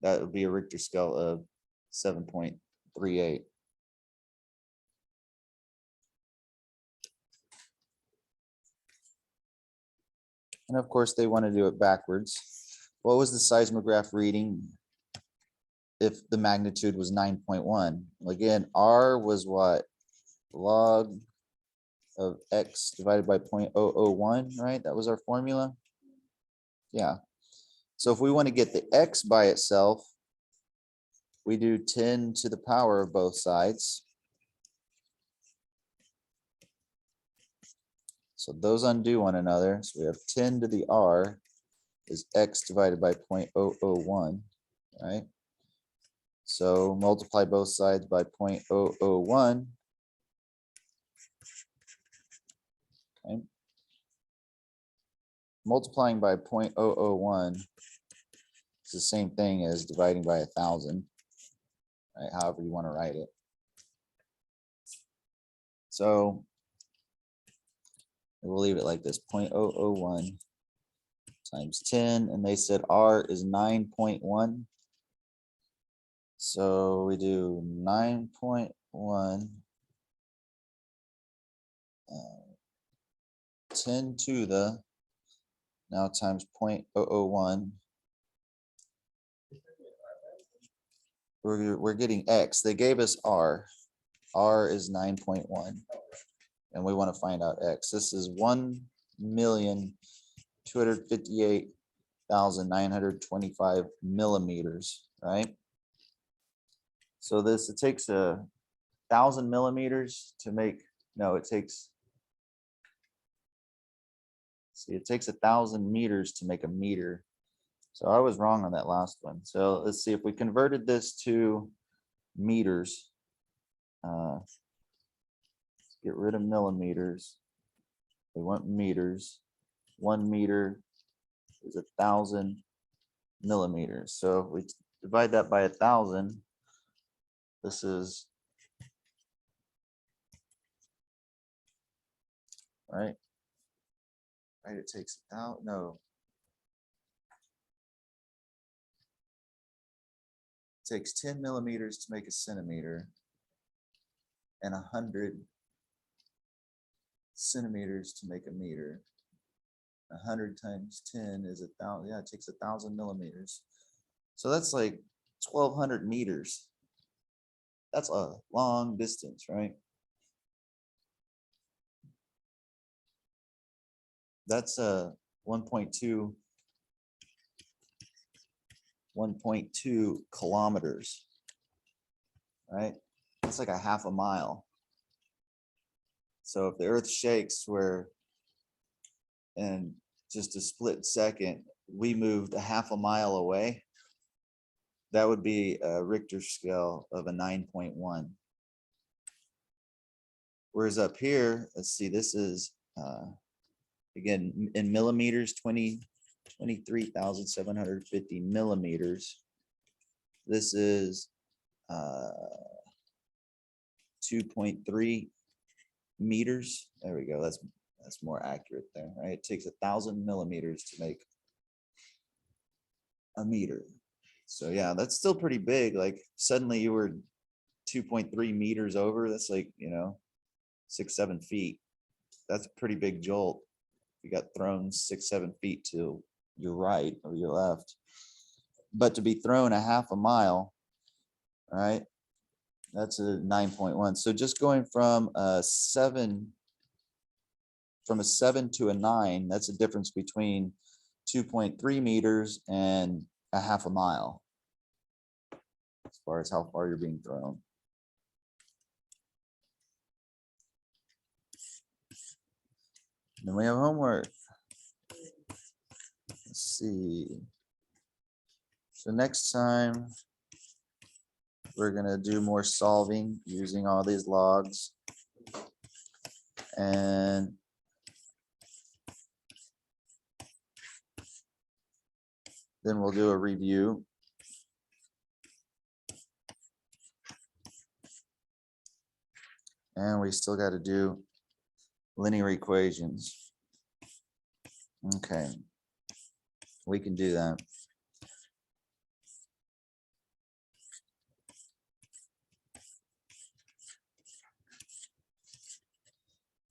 That would be a Richter scale of 7.38. And of course, they want to do it backwards. What was the seismograph reading if the magnitude was 9.1? Again, R was what? Log of X divided by 0.001, right? That was our formula. Yeah. So if we want to get the X by itself, we do 10 to the power of both sides. So those undo one another. So we have 10 to the R is X divided by 0.001, right? So multiply both sides by 0.001. Okay. Multiplying by 0.001 is the same thing as dividing by 1,000, right? However you want to write it. So we'll leave it like this, 0.001 times 10, and they said R is 9.1. So we do 9.1 10 to the now times 0.001. we're getting X. They gave us R. R is 9.1. And we want to find out X. This is 1,258,925 millimeters, right? So this, it takes 1,000 millimeters to make, no, it takes, see, it takes 1,000 meters to make a meter. So I was wrong on that last one. So let's see if we converted this to meters. Let's get rid of millimeters. We want meters. 1 meter is 1,000 millimeters. So if we divide that by 1,000, this is right. Right, it takes out, no. It takes 10 millimeters to make a centimeter and 100 centimeters to make a meter. 100 times 10 is 1,000. Yeah, it takes 1,000 millimeters. So that's like 1,200 meters. That's a long distance, right? That's 1.2 kilometers, right? That's like a half a mile. So if the earth shakes where in just a split second, we moved a half a mile away, that would be a Richter scale of a 9.1. Whereas up here, let's see, this is, again, in millimeters, 23,750 millimeters. This is 2.3 meters. There we go. That's more accurate there, right? It takes 1,000 millimeters to make a meter. So yeah, that's still pretty big. Like suddenly you were 2.3 meters over. That's like, 6-7 feet. That's a pretty big jolt. You got thrown 6-7 feet to your right or your left. But to be thrown a half a mile, right? That's a 9.1. So just going from a 7 to a 9, that's a difference between 2.3 meters and a half a mile as far as how far you're being thrown. Then we have homework. Let's see. So next time we're gonna do more solving using all these logs. And then we'll do a review. And we still got to do linear equations. Okay, we can do that.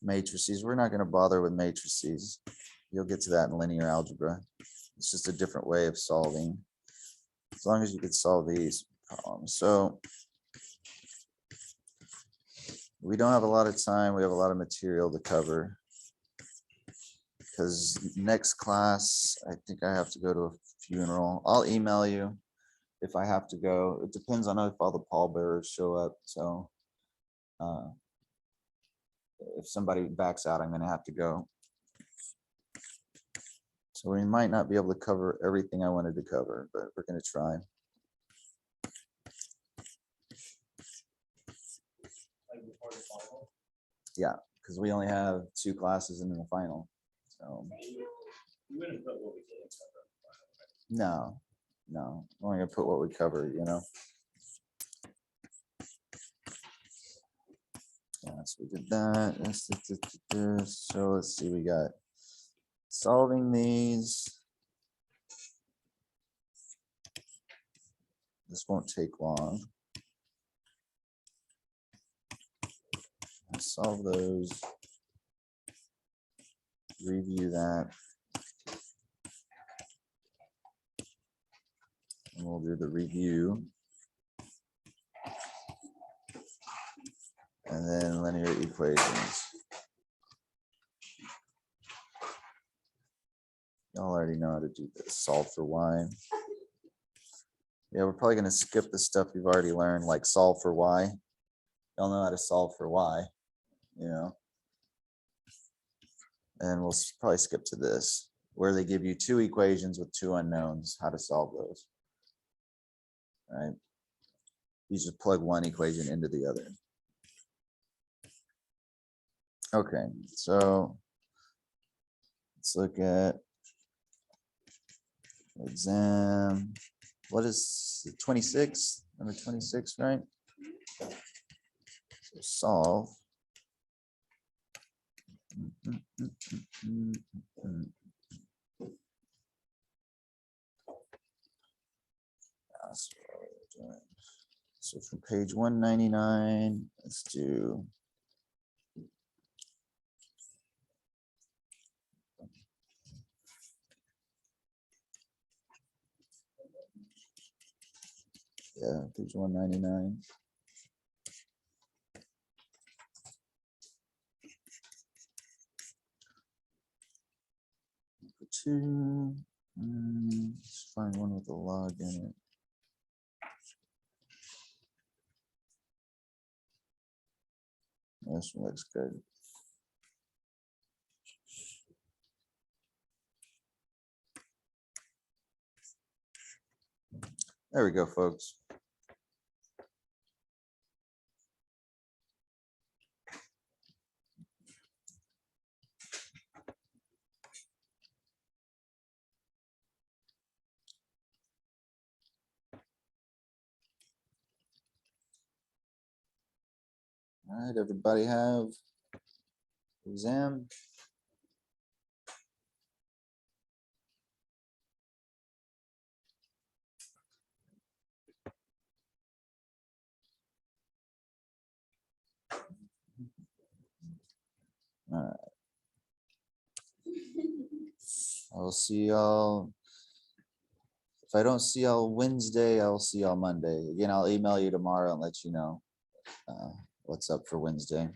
Matrices, we're not going to bother with matrices. You'll get to that in linear algebra. It's just a different way of solving, as long as you could solve these problems. So we don't have a lot of time. We have a lot of material to cover because next class, I think I have to go to a funeral. I'll email you if I have to go. It depends on if all the pallbearers show up. So if somebody backs out, I'm going to have to go. So we might not be able to cover everything I wanted to cover, but we're going to try. Yeah, because we only have 2 classes in the final. So no, I'm only gonna put what we cover, Yeah, so we did that. So let's see, we got solving these. This won't take long. Solve those. Review that. And we'll do the review. And then linear equations. Y'all already know how to do this. Solve for y. Yeah, we're probably gonna skip the stuff you've already learned, like solve for y. Y'all know how to solve for y, you know? And we'll probably skip to this, where they give you two equations with two unknowns, how to solve those. All right? You just plug one equation into the other. Okay, so let's look at exam. What is 26? Number 26, right? So solve. That's what we're doing. So from page 199, let's do. Yeah, page 199. Two. Let's find one with a log in it. This one looks good. There we go, folks. All right, everybody have exam. All right. I'll see y'all. If I don't see y'all Wednesday, I'll see y'all Monday. Again, I'll email you tomorrow and let you know what's up for Wednesday.